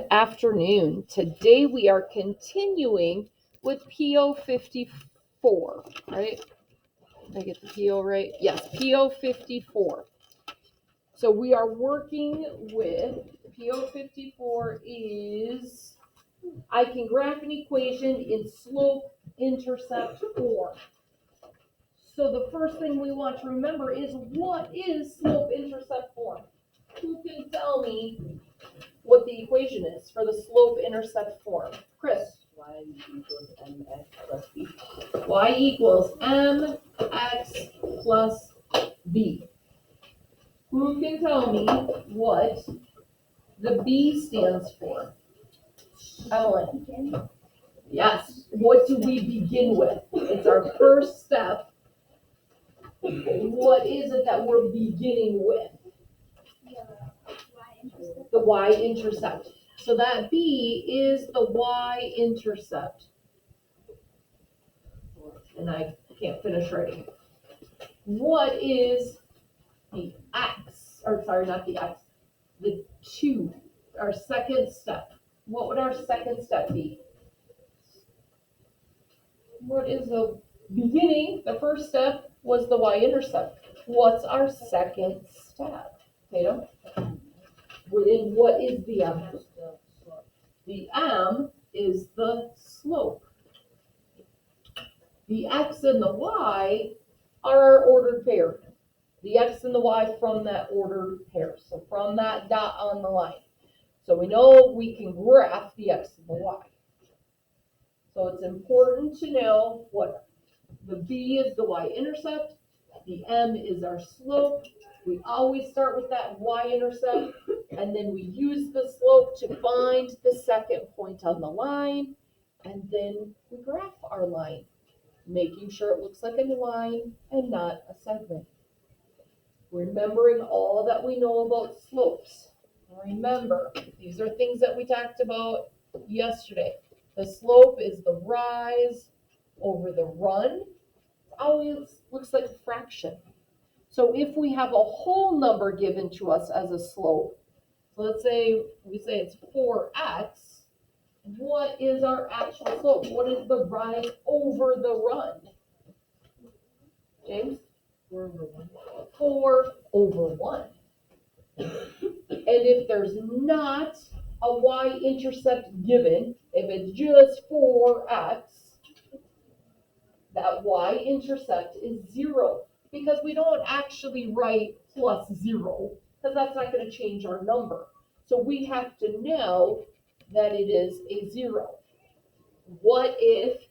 Good afternoon. Today we are continuing with PO54, right? Did I get the PO right? Yes, PO54. So we are working with PO54 is I can graph an equation in slope-intercept form. So the first thing we want to remember is what is slope-intercept form? Who can tell me what the equation is for the slope-intercept form? Chris. Y equals mx plus b. Y equals mx plus b. Who can tell me what the b stands for? Emily. Yes. What do we begin with? It's our first step. What is it that we're beginning with? The y-intercept. So that b is the y-intercept. And I can't finish writing. What is the x, or sorry, not the x, the 2, our second step? What would our second step be? What is the beginning? The first step was the y-intercept. What's our second step? Tatum? Within what is the m? The m is the slope. The x and the y are our ordered pair. The x and the y from that ordered pair. So from that dot on the line. So we know we can graph the x and the y. So it's important to know what the b is the y-intercept, the m is our slope. We always start with that y-intercept, and then we use the slope to find the second point on the line, and then we graph our line, making sure it looks like a line and not a segment. Remembering all that we know about slopes. Remember, these are things that we talked about yesterday. The slope is the rise over the run. It always looks like a fraction. So if we have a whole number given to us as a slope, so let's say we say it's 4x, what is our actual slope? What is the rise over the run? James? 4 over 1. 4 over 1. And if there's not a y-intercept given, if it's just 4x, that y-intercept is 0. Because we don't actually write plus 0, because that's not going to change our number. So we have to know that it is a 0. What if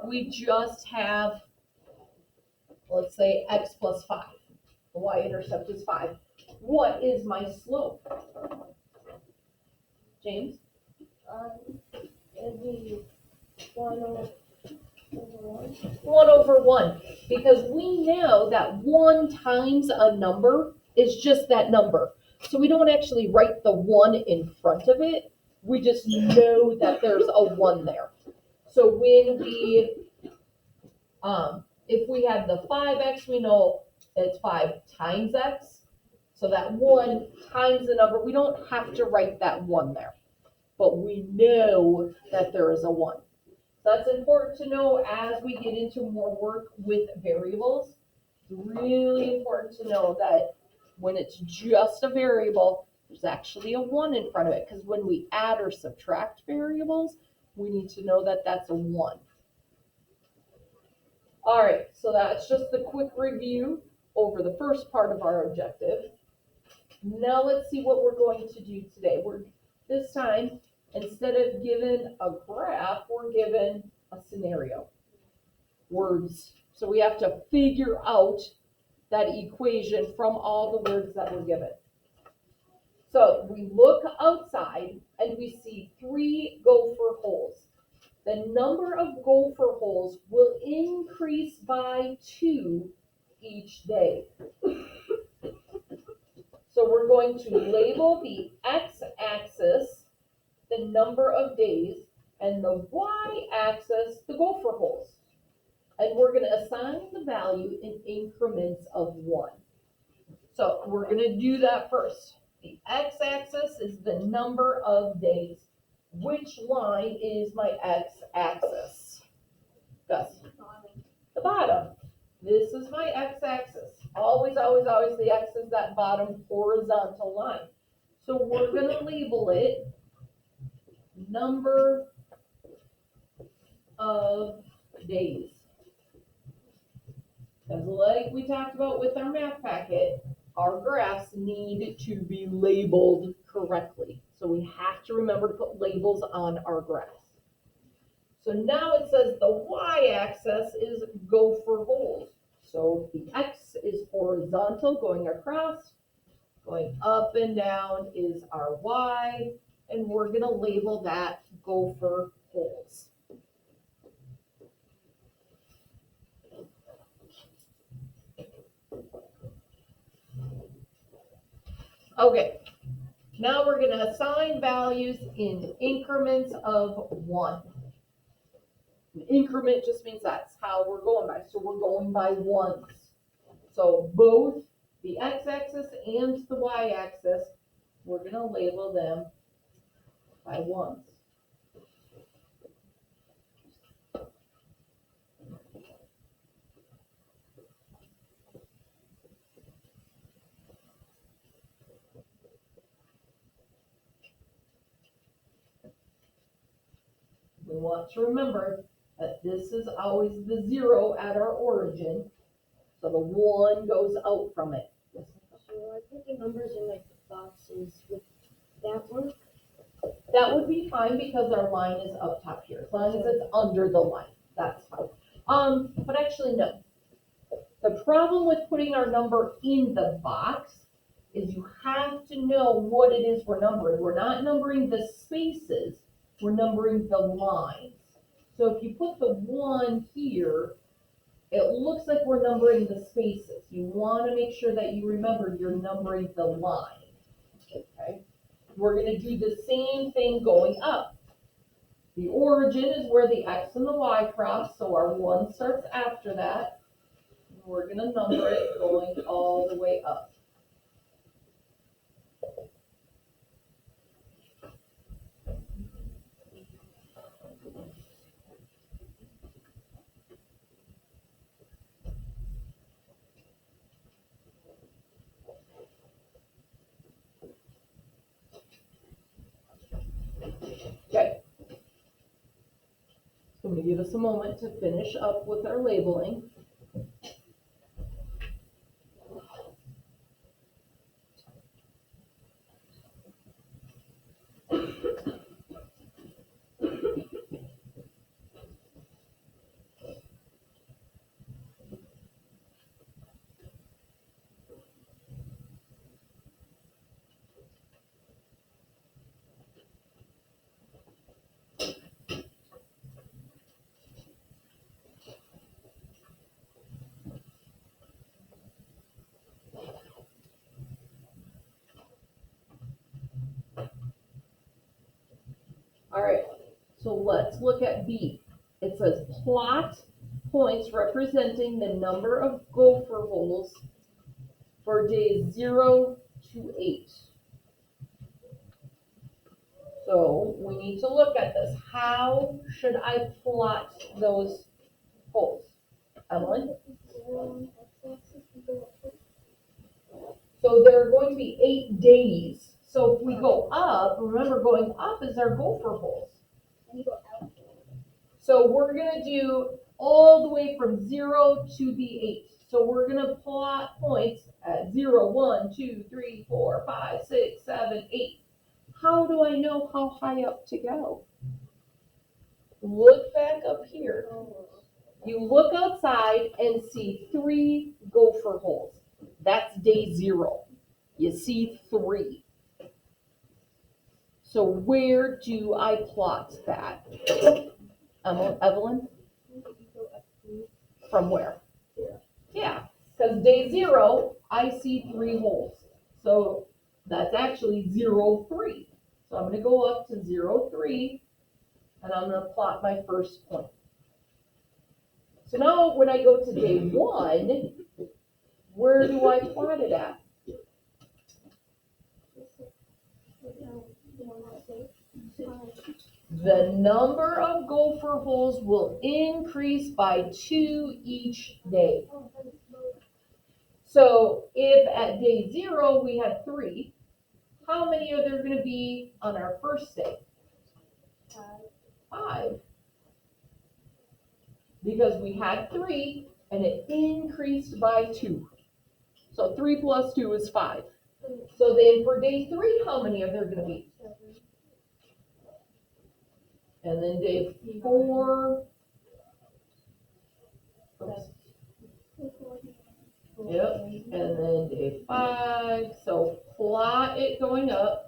we just have, let's say, x plus 5? The y-intercept is 5. What is my slope? James? It'd be 1 over 1. 1 over 1. Because we know that 1 times a number is just that number. So we don't actually write the 1 in front of it. We just know that there's a 1 there. So when we, if we had the 5x, we know it's 5 times x. So that 1 times the number, we don't have to write that 1 there. But we know that there is a 1. So that's important to know as we get into more work with variables. It's really important to know that when it's just a variable, there's actually a 1 in front of it. Because when we add or subtract variables, we need to know that that's a 1. All right, so that's just the quick review over the first part of our objective. Now let's see what we're going to do today. This time, instead of given a graph, we're given a scenario. Words. So we have to figure out that equation from all the words that were given. So we look outside and we see 3 gopher holes. The number of gopher holes will increase by 2 each day. So we're going to label the x-axis the number of days and the y-axis the gopher holes. And we're going to assign the value in increments of 1. So we're going to do that first. The x-axis is the number of days. Which line is my x-axis? Gus? The bottom. This is my x-axis. Always, always, always the x is that bottom horizontal line. So we're going to label it number of days. Because like we talked about with our math packet, our graphs need to be labeled correctly. So we have to remember to put labels on our graphs. So now it says the y-axis is gopher holes. So the x is horizontal going across, going up and down is our y, and we're going to label that gopher holes. Okay, now we're going to assign values in increments of 1. An increment just means that's how we're going by. So we're going by ones. So both the x-axis and the y-axis, we're going to label them by ones. We want to remember that this is always the 0 at our origin. So the 1 goes out from it. So I put the numbers in like the boxes with that one. That would be fine because our line is up top here. As long as it's under the line, that's fine. But actually no. The problem with putting our number in the box is you have to know what it is we're numbering. We're not numbering the spaces, we're numbering the lines. So if you put the 1 here, it looks like we're numbering the spaces. You want to make sure that you remember you're numbering the line. Okay? We're going to do the same thing going up. The origin is where the x and the y cross, so our 1 starts after that. We're going to number it going all the way up. Okay. So I'm going to give us a moment to finish up with our labeling. All right, so let's look at B. It says plot points representing the number of gopher holes for days 0 to 8. So we need to look at this. How should I plot those holes? Emily? So there are going to be 8 days. So if we go up, remember going up is our gopher holes. And you go out. So we're going to do all the way from 0 to the 8. So we're going to plot points at 0, 1, 2, 3, 4, 5, 6, 7, 8. How do I know how high up to go? Look back up here. You look outside and see 3 gopher holes. That's day 0. You see 3. So where do I plot that? Evelyn? From where? Yeah, because day 0, I see 3 holes. So that's actually 0, 3. So I'm going to go up to 0, 3, and I'm going to plot my first point. So now when I go to day 1, where do I plot it at? the number of gopher holes will increase by 2 each day. So if at day 0 we had 3, how many are there going to be on our first day? 5. Because we had 3 and it increased by 2. So 3 plus 2 is 5. So then for day 3, how many are there going to be? And then day 4. Oops. Yep. And then day 5. So plot it going up.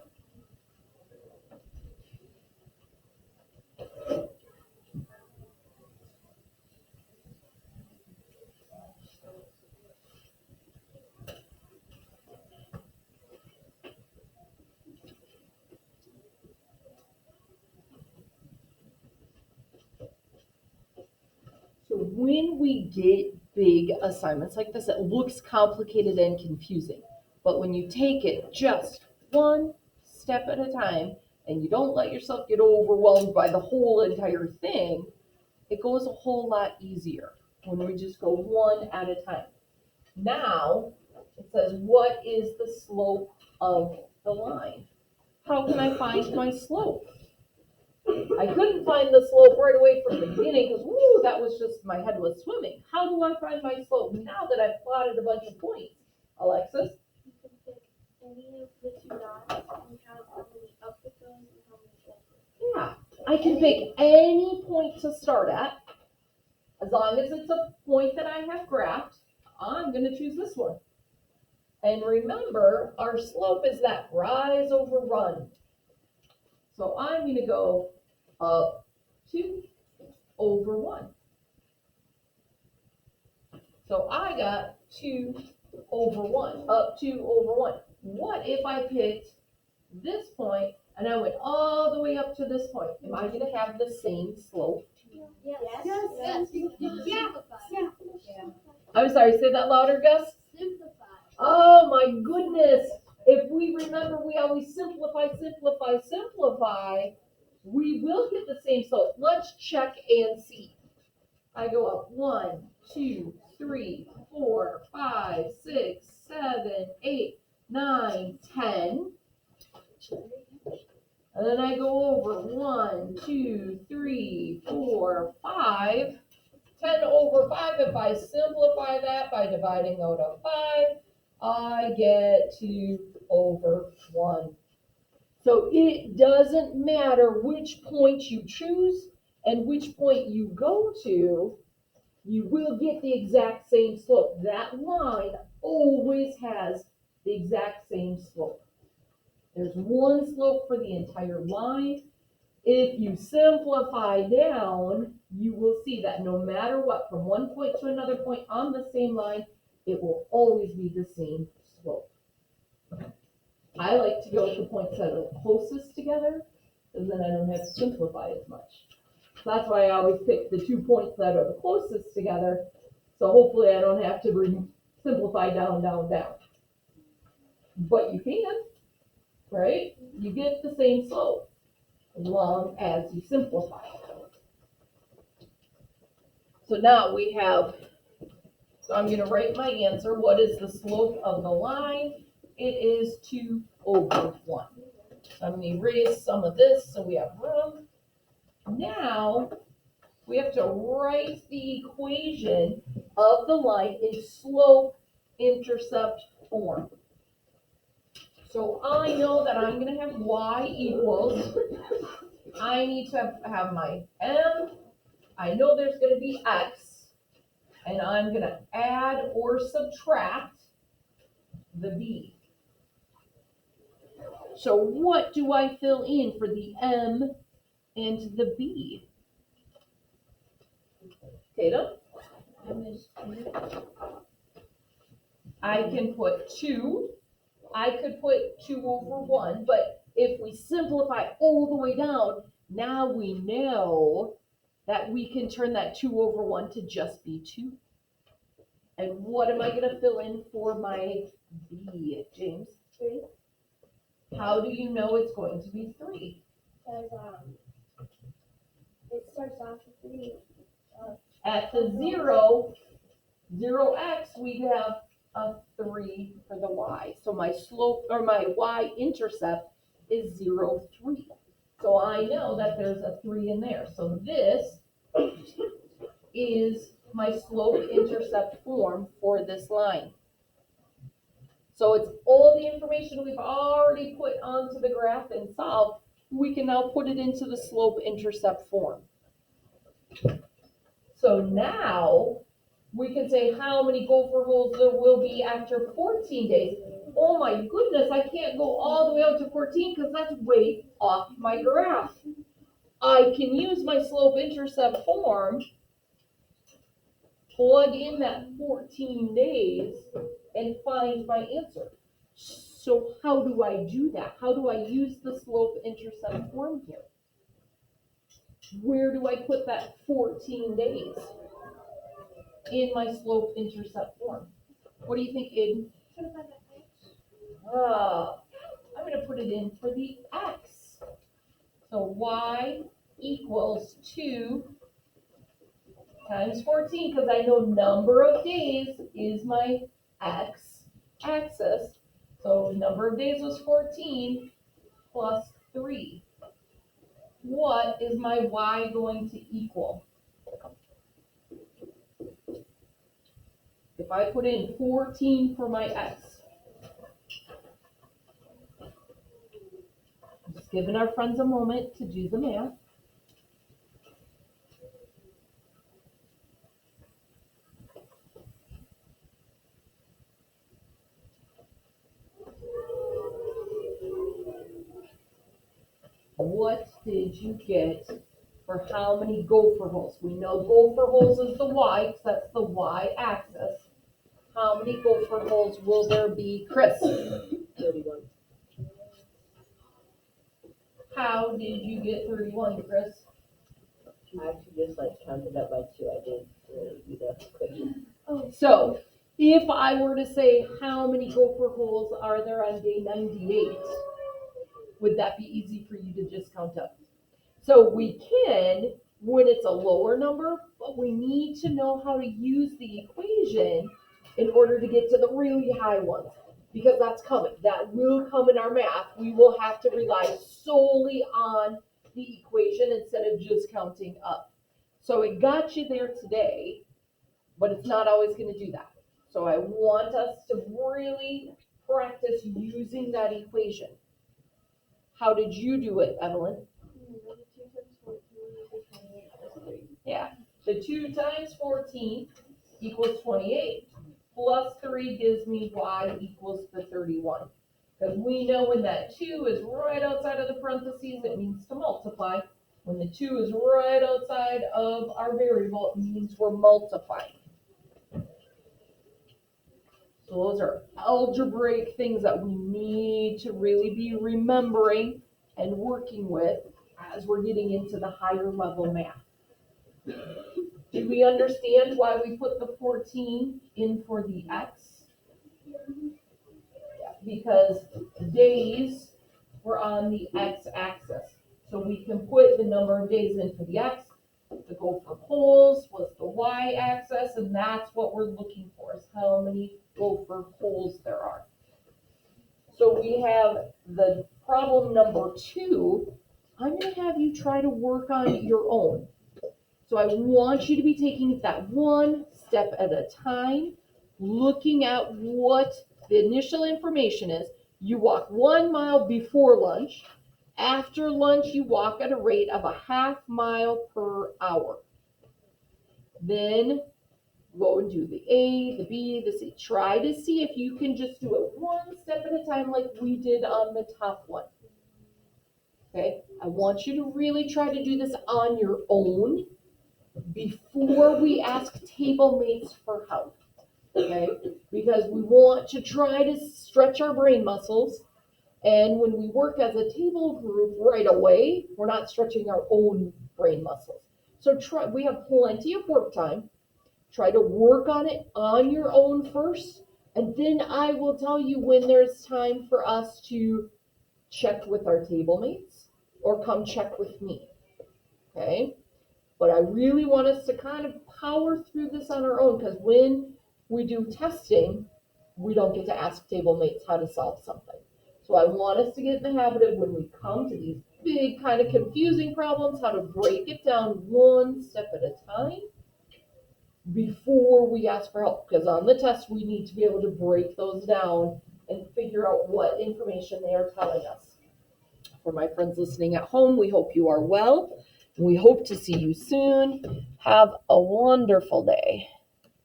So when we get big assignments like this, it looks complicated and confusing. But when you take it just one step at a time and you don't let yourself get overwhelmed by the whole entire thing, it goes a whole lot easier when we just go one at a time. Now, it says, what is the slope of the line? How can I find my slope? I couldn't find the slope right away from the beginning because, woo, that was just, my head was swimming. How do I find my slope now that I've plotted a bunch of points? Alexis? You can pick any of the 2 dots and count how many up it goes and how many down it goes. Yeah, I can pick any point to start at. As long as it's a point that I have graphed, I'm going to choose this one. And remember, our slope is that rise over run. So I'm going to go up 2 over 1. So I got 2 over 1, up 2 over 1. What if I picked this point and I went all the way up to this point? Am I going to have the same slope? Yes. I'm sorry, say that louder, Gus. Simplify. Oh my goodness. If we remember, we always simplify, we will get the same slope. Let's check and see. I go up 1, 2, 3, 4, 5, 6, 7, 8, 9, 10. And then I go over 1, 2, 3, 4, 5. 10 over 5, if I simplify that by dividing out of 5, I get 2 over 1. So it doesn't matter which point you choose and which point you go to, you will get the exact same slope. That line always has the exact same slope. There's one slope for the entire line. If you simplify down, you will see that no matter what, from one point to another point on the same line, it will always be the same slope. I like to go with the points that are closest together, because then I don't have to simplify as much. So that's why I always pick the 2 points that are the closest together, so hopefully I don't have to simplify down, down, down. But you can, right? You get the same slope as long as you simplify. So now we have, so I'm going to write my answer. What is the slope of the line? It is 2 over 1. So I'm going to erase some of this so we have room. Now we have to write the equation of the line in slope-intercept form. So I know that I'm going to have y equals, I need to have my m, I know there's going to be x, and I'm going to add or subtract the b. So what do I fill in for the m and the b? Tatum? I can put 2. I could put 2 over 1, but if we simplify all the way down, now we know that we can turn that 2 over 1 to just be 2. And what am I going to fill in for my b, James? 3. How do you know it's going to be 3? Because off of 3. At the 0, 0x, we have a 3 for the y. So my slope, or my y-intercept is 0, 3. So I know that there's a 3 in there. So this is my slope-intercept form for this line. So it's all the information we've already put onto the graph and solved. We can now put it into the slope-intercept form. So now we can say how many gopher holes there will be after 14 days. Oh my goodness, I can't go all the way out to 14 because that's way off my graph. I can use my slope-intercept form, plug in that 14 days, and find my answer. So how do I do that? How do I use the slope-intercept form here? Where do I put that 14 days in my slope-intercept form? What do you think, Aiden? I'm going to put it in for the x. So y equals 2 times 14, because I know number of days is my x-axis. So number of days was 14 plus 3. What is my y going to equal? If I put in 14 for my x, just giving our friends a moment to do the math. What did you get for how many gopher holes? We know gopher holes is the y, because that's the y-axis. How many gopher holes will there be, Chris? 31. How did you get 31, Chris? I actually just counted up by 2. I didn't really do the equation. So, if I were to say how many gopher holes are there on day 98, would that be easy for you to just count up? So we can when it's a lower number, but we need to know how to use the equation in order to get to the really high ones, because that's coming. That will come in our math. We will have to rely solely on the equation instead of just counting up. So it got you there today, but it's not always going to do that. So I want us to really practice using that equation. How did you do it, Evelyn? Yeah, the 2 times 14 equals 28, plus 3 gives me y equals the 31. Because we know when that 2 is right outside of the parentheses, it means to multiply. When the 2 is right outside of our variable, it means we're multiplying. So those are algebraic things that we need to really be remembering and working with as we're getting into the higher level math. Do we understand why we put the 14 in for the x? Yeah, because days were on the x-axis. So we can put the number of days in for the x. The gopher holes was the y-axis, and that's what we're looking for, is how many gopher holes there are. So we have the problem number 2. I'm going to have you try to work on your own. So I want you to be taking that one step at a time, looking at what the initial information is. You walk 1 mile before lunch. After lunch, you walk at a rate of a half mile per hour. Then go and do the A, the B, the C. Try to see if you can just do it one step at a time like we did on the top one. Okay, I want you to really try to do this on your own before we ask table mates for help. Okay, because we want to try to stretch our brain muscles. And when we work as a table group right away, we're not stretching our own brain muscles. So we have plenty of work time. Try to work on it on your own first, and then I will tell you when there's time for us to check with our table mates or come check with me. Okay? But I really want us to kind of power through this on our own, because when we do testing, we don't get to ask table mates how to solve something. So I want us to get in the habit of, when we come to these big kind of confusing problems, how to break it down one step at a time before we ask for help. Because on the test, we need to be able to break those down and figure out what information they are telling us. For my friends listening at home, we hope you are well. We hope to see you soon. Have a wonderful day.